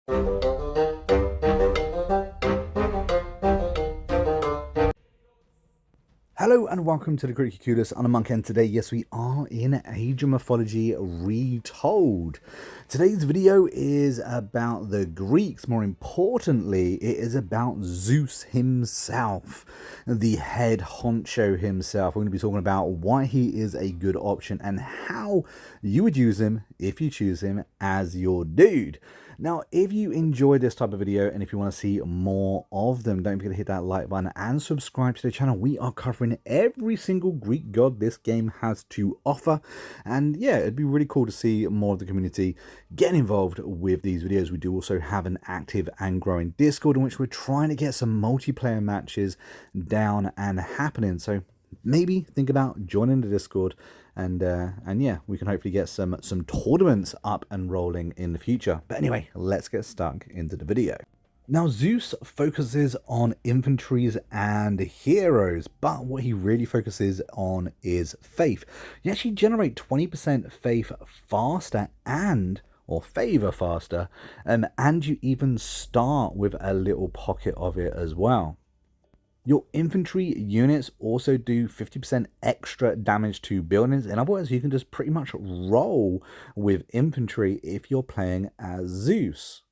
Hello and welcome to the GREEKS. I'm Monk, and today, yes, we are in Age of Mythology Retold. Today's video is about the Greeks. More importantly, it is about Zeus himself, the head honcho himself. We're going to be talking about why he is a good option and how you would use him if you choose him as your dude. Now, if you enjoy this type of video and if you want to see more of them, don't forget to hit that like button and subscribe to the channel. We are covering every single Greek god this game has to offer. And yeah, it'd be really cool to see more of the community getting involved with these videos. We do also have an active and growing Discord in which we're trying to get some multiplayer matches down and happening. So maybe think about joining the Discord, and yeah, we can hopefully get some tournaments up and rolling in the future. But anyway, let's get stuck into the video. Now, Zeus focuses on infantries and heroes, but what he really focuses on is faith. You actually generate 20% faith faster or favor faster, and you even start with a little pocket of it as well. Your infantry units also do 50% extra damage to buildings. In other words, you can just pretty much roll with infantry if you're playing as Zeus,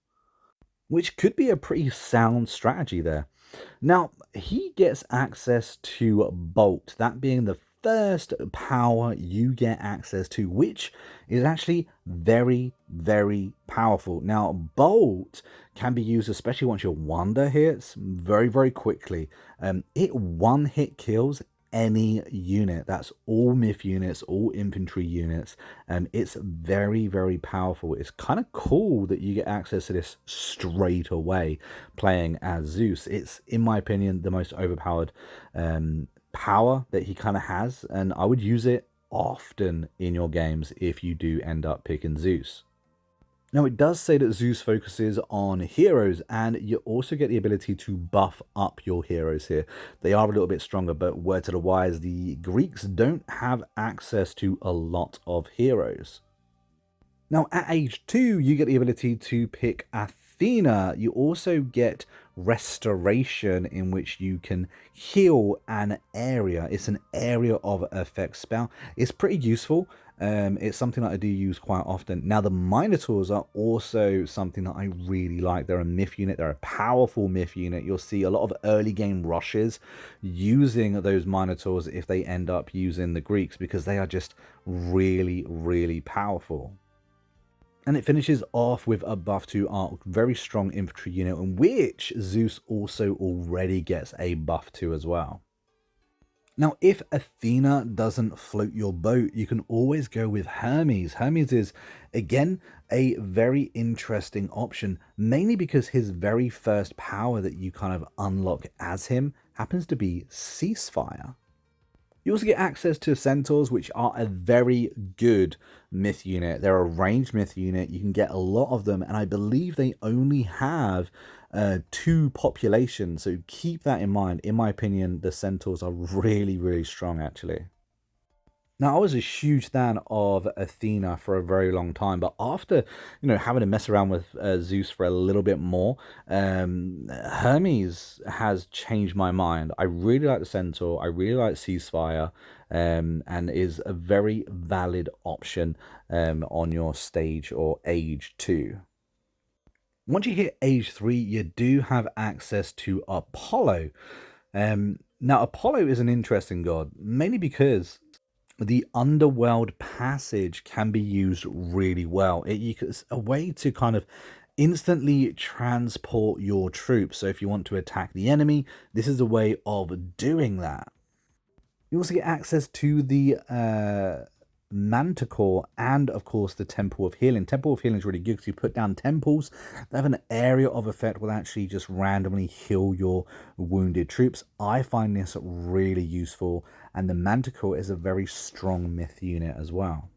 which could be a pretty sound strategy there. Now, he gets access to Bolt, that being the first power you get access to, which is actually very, very powerful. Now, Bolt can be used, especially once your Wonder hits, very, very quickly. It one-hit kills any unit. That's all myth units, all infantry units. It's very, very powerful. It's kind of cool that you get access to this straight away playing as Zeus. It's, in my opinion, the most overpowered power that he kind of has, and I would use it often in your games if you do end up picking Zeus. Now, it does say that Zeus focuses on heroes, and you also get the ability to buff up your heroes here. They are a little bit stronger, but word to the wise, the Greeks don't have access to a lot of heroes. Now, at age 2, you get the ability to pick Athena. You also get restoration, in which you can heal an area. It's an area of effect spell. It's pretty useful. It's something that I do use quite often. Now, the Minotaurs are also something that I really like. They're a myth unit. They're a powerful myth unit. You'll see a lot of early game rushes using those Minotaurs if they end up using the Greeks, because they are just really, really powerful. And it finishes off with a buff to our very strong infantry unit, in which Zeus also already gets a buff to as well. Now, if Athena doesn't float your boat, you can always go with Hermes. Hermes is, again, a very interesting option, mainly because his very first power that you kind of unlock as him happens to be Ceasefire. You also get access to Centaurs, which are a very good myth unit. They're a ranged myth unit. You can get a lot of them, and I believe they only have 2 populations, so keep that in mind. In my opinion, the Centaurs are really, really strong, actually. Now, I was a huge fan of Athena for a very long time, but after, having to mess around with Zeus for a little bit more, Hermes has changed my mind. I really like the Centaur. I really like Ceasefire, and is a very valid option on your stage or age 2. Once you hit age 3, you do have access to Apollo. Now, Apollo is an interesting god, mainly because the underworld passage can be used really well. It's a way to kind of instantly transport your troops. So if you want to attack the enemy, this is a way of doing that. You also get access to the Manticore and, of course, the Temple of Healing. Temple of Healing is really good because you put down temples that have an area of effect will actually just randomly heal your wounded troops. I find this really useful, and the Manticore is a very strong myth unit as well.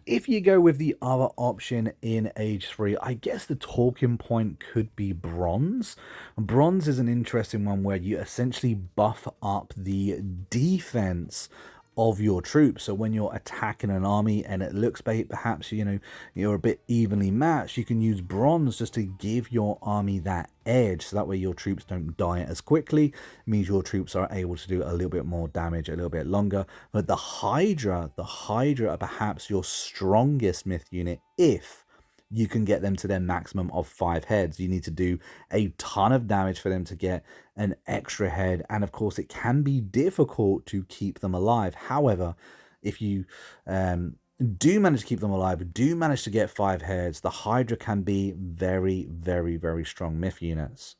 If you go with the other option in age 3, I guess the talking point could be bronze. Bronze is an interesting one where you essentially buff up the defense of your troops. So when you're attacking an army and it looks perhaps you're a bit evenly matched, you can use bronze just to give your army that edge, so that way your troops don't die as quickly. It means your troops are able to do a little bit more damage a little bit longer. But the Hydra are perhaps your strongest myth unit if you can get them to their maximum of 5 heads. You need to do a ton of damage for them to get an extra head, and of course it can be difficult to keep them alive. However, if you do manage to keep them alive, do manage to get 5 heads, the Hydra can be very, very, very strong myth units.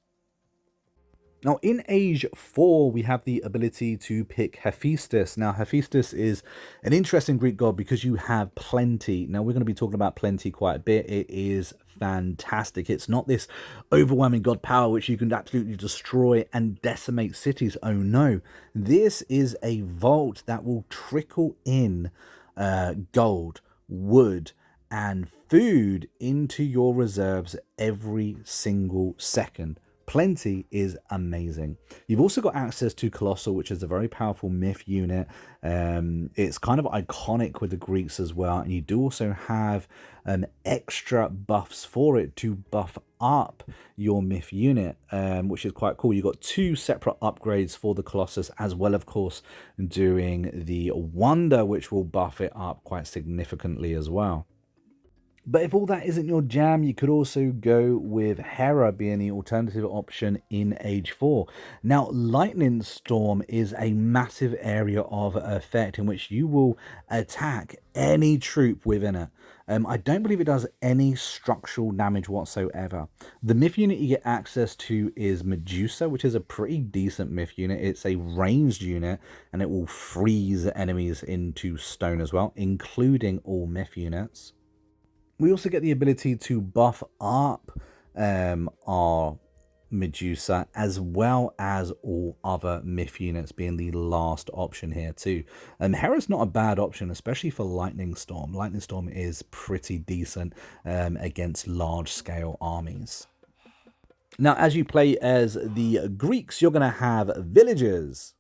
Now, in Age 4, we have the ability to pick Hephaestus. Now, Hephaestus is an interesting Greek god because you have plenty. Now, we're going to be talking about plenty quite a bit. It is fantastic. It's not this overwhelming god power which you can absolutely destroy and decimate cities. Oh, no. This is a vault that will trickle in gold, wood, and food into your reserves every single second. Plenty is amazing. You've also got access to Colossal, which is a very powerful myth unit. It's kind of iconic with the Greeks as well. And you do also have extra buffs for it to buff up your myth unit, which is quite cool. You've got 2 separate upgrades for the Colossus, as well, of course, doing the Wonder, which will buff it up quite significantly as well. But if all that isn't your jam, you could also go with Hera being the alternative option in Age 4. Now, Lightning Storm is a massive area of effect in which you will attack any troop within it. I don't believe it does any structural damage whatsoever. The myth unit you get access to is Medusa, which is a pretty decent myth unit. It's a ranged unit, and it will freeze enemies into stone as well, including all myth units. We also get the ability to buff up our Medusa, as well as all other myth units being the last option here too. Hera's not a bad option, especially for Lightning Storm. Lightning Storm is pretty decent against large-scale armies. Now, as you play as the Greeks, you're going to have villagers.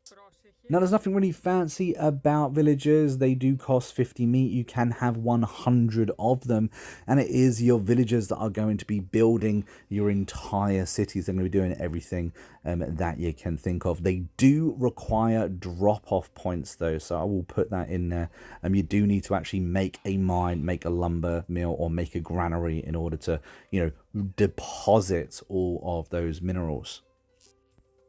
Now, there's nothing really fancy about villagers. They do cost 50 meat. You can have 100 of them. And it is your villagers that are going to be building your entire cities. They're going to be doing everything that you can think of. They do require drop-off points, though. So I will put that in there. You do need to actually make a mine, make a lumber mill, or make a granary in order to, deposit all of those minerals.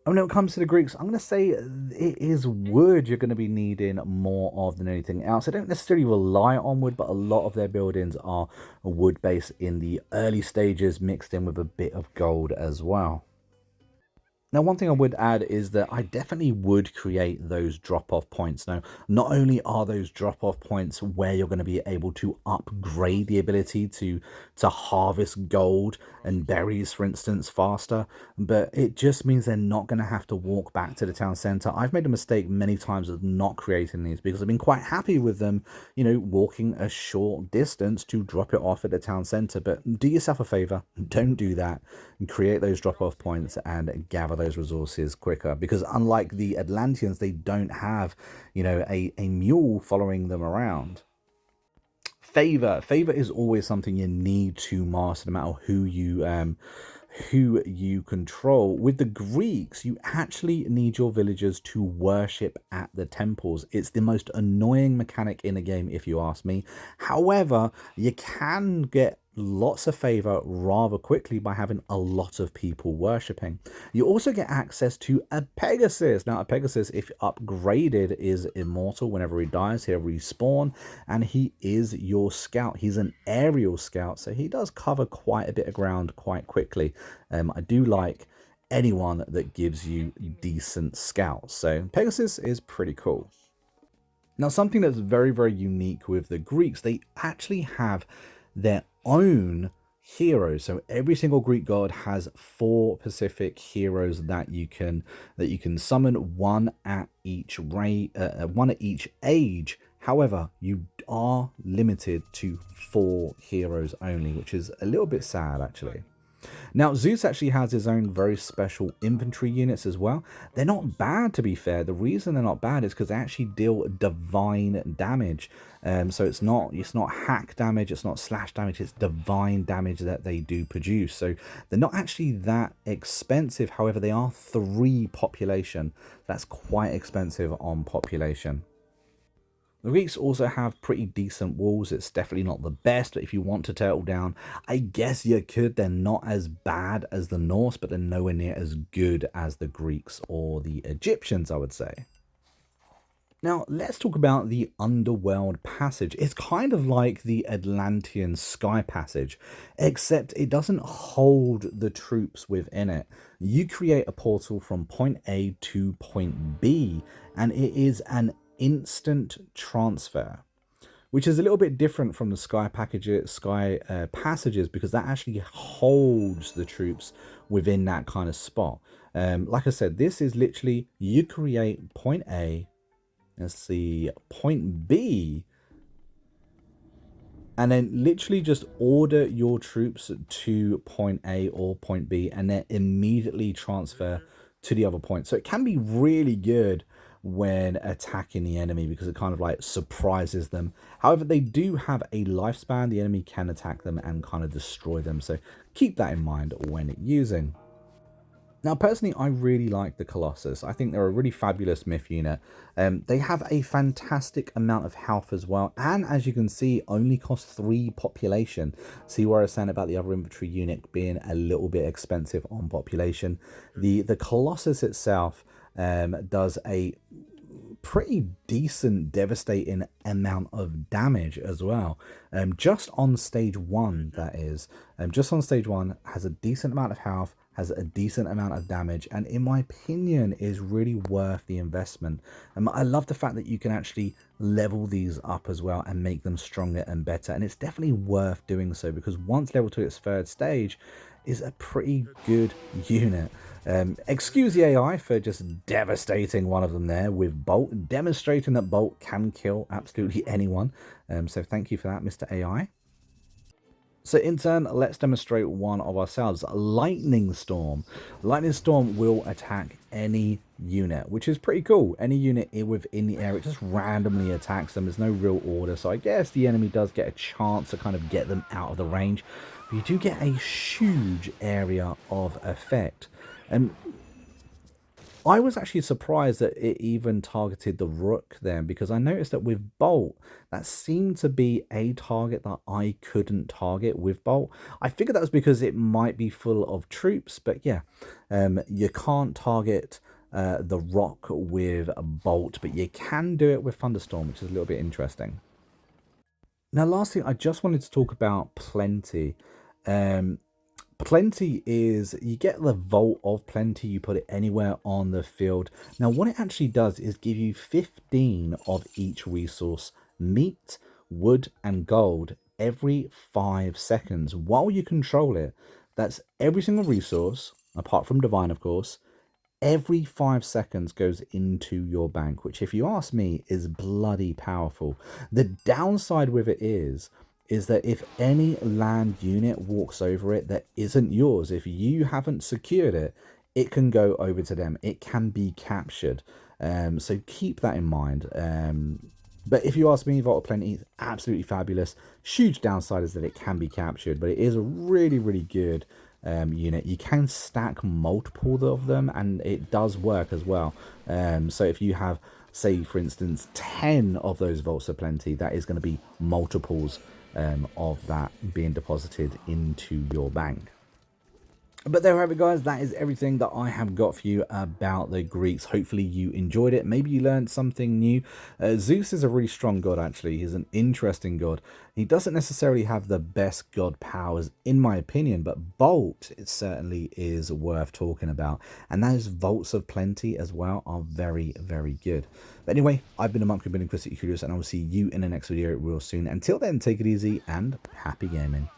When it comes to the Greeks, I'm going to say it is wood you're going to be needing more of than anything else. They don't necessarily rely on wood, but a lot of their buildings are wood-based in the early stages, mixed in with a bit of gold as well. Now, one thing I would add is that I definitely would create those drop-off points. Now, not only are those drop-off points where you're going to be able to upgrade the ability to harvest gold and berries, for instance, faster, but it just means they're not going to have to walk back to the town center. I've made a mistake many times of not creating these because I've been quite happy with them, walking a short distance to drop it off at the town center. But do yourself a favor, don't do that, and create those drop-off points and gather those resources quicker, because unlike the Atlanteans, they don't have a mule following them around. Favor is always something you need to master, no matter who you control. With the Greeks, you actually need your villagers to worship at the temples. It's the most annoying mechanic in the game, if you ask me. However, you can get lots of favor rather quickly by having a lot of people worshipping. You also get access to a Pegasus. Now, a Pegasus, if upgraded, is immortal. Whenever he dies, he'll respawn, and he is your scout. He's an aerial scout, so he does cover quite a bit of ground quite quickly. I do like anyone that gives you decent scouts, so Pegasus is pretty cool. Now, something that's very, very unique with the Greeks, they actually have their own heroes. So every single Greek god has 4 specific heroes that you can summon, one at each age. However, you are limited to 4 heroes only, which is a little bit sad, actually. Now, Zeus actually has his own very special infantry units as well. They're not bad, to be fair. The reason they're not bad is because they actually deal divine damage. So it's not hack damage, it's not slash damage, it's divine damage that they do produce. So they're not actually that expensive. However, they are 3 population. That's quite expensive on population. The Greeks also have pretty decent walls. It's definitely not the best, but if you want to turtle down, I guess you could. They're not as bad as the Norse, but they're nowhere near as good as the Greeks or the Egyptians, I would say. Now, let's talk about the Underworld Passage. It's kind of like the Atlantean Sky Passage, except it doesn't hold the troops within it. You create a portal from point A to point B, and it is an instant transfer, which is a little bit different from the passages, because that actually holds the troops within that kind of spot. Like I said, this is literally you create point A, let's see, point B, and then literally just order your troops to point A or point B, and then immediately transfer to the other point. So it can be really good when attacking the enemy, because it kind of like surprises them. However, they do have a lifespan. The enemy can attack them and kind of destroy them, so keep that in mind when using. Now, personally, I really like the Colossus. I think they're a really fabulous myth unit. They have a fantastic amount of health as well, and as you can see, only cost 3 population. See where I was saying about the other infantry unit being a little bit expensive on population. The Colossus itself does a pretty decent, devastating amount of damage as well. Just on stage 1, that is. Just on stage 1, has a decent amount of health, has a decent amount of damage, and in my opinion is really worth the investment. I love the fact that you can actually level these up as well and make them stronger and better, and it's definitely worth doing so, because once level to its 3rd stage is a pretty good unit. Excuse the AI for just devastating one of them there with Bolt, demonstrating that Bolt can kill absolutely anyone. So thank you for that, Mr. AI. So in turn, let's demonstrate one of ourselves. Lightning Storm. Lightning Storm will attack any unit, which is pretty cool. Any unit within the area, it just randomly attacks them. There's no real order, so I guess the enemy does get a chance to kind of get them out of the range. But you do get a huge area of effect. And I was actually surprised that it even targeted the Rook then, because I noticed that with Bolt, that seemed to be a target that I couldn't target with Bolt. I figured that was because it might be full of troops, but yeah, you can't target the Rock with Bolt, but you can do it with Thunderstorm, which is a little bit interesting. Now, lastly, I just wanted to talk about Plenty. Plenty is, you get the Vault of Plenty, you put it anywhere on the field. Now, what it actually does is give you 15 of each resource, meat, wood, and gold, every 5 seconds while you control it. That's every single resource, apart from Divine, of course, every 5 seconds goes into your bank, which, if you ask me, is bloody powerful. The downside with it is that if any land unit walks over it that isn't yours, if you haven't secured it, it can go over to them. It can be captured. So keep that in mind. But if you ask me, Vault of Plenty is absolutely fabulous. Huge downside is that it can be captured, but it is a really, really good unit. You can stack multiple of them, and it does work as well. So if you have, say, for instance, 10 of those Vaults of Plenty, that is going to be multiples of that being deposited into your bank. But there we have it, guys. That is everything that I have got for you about the Greeks. Hopefully you enjoyed it. Maybe you learned something new. Zeus is a really strong god, actually. He's an interesting god. He doesn't necessarily have the best god powers, in my opinion, but Bolt, it certainly is worth talking about. And those Vaults of Plenty as well are very, very good. But anyway, I've been a monk who's been inquisitive curious, and I will see you in the next video real soon. Until then, take it easy and happy gaming.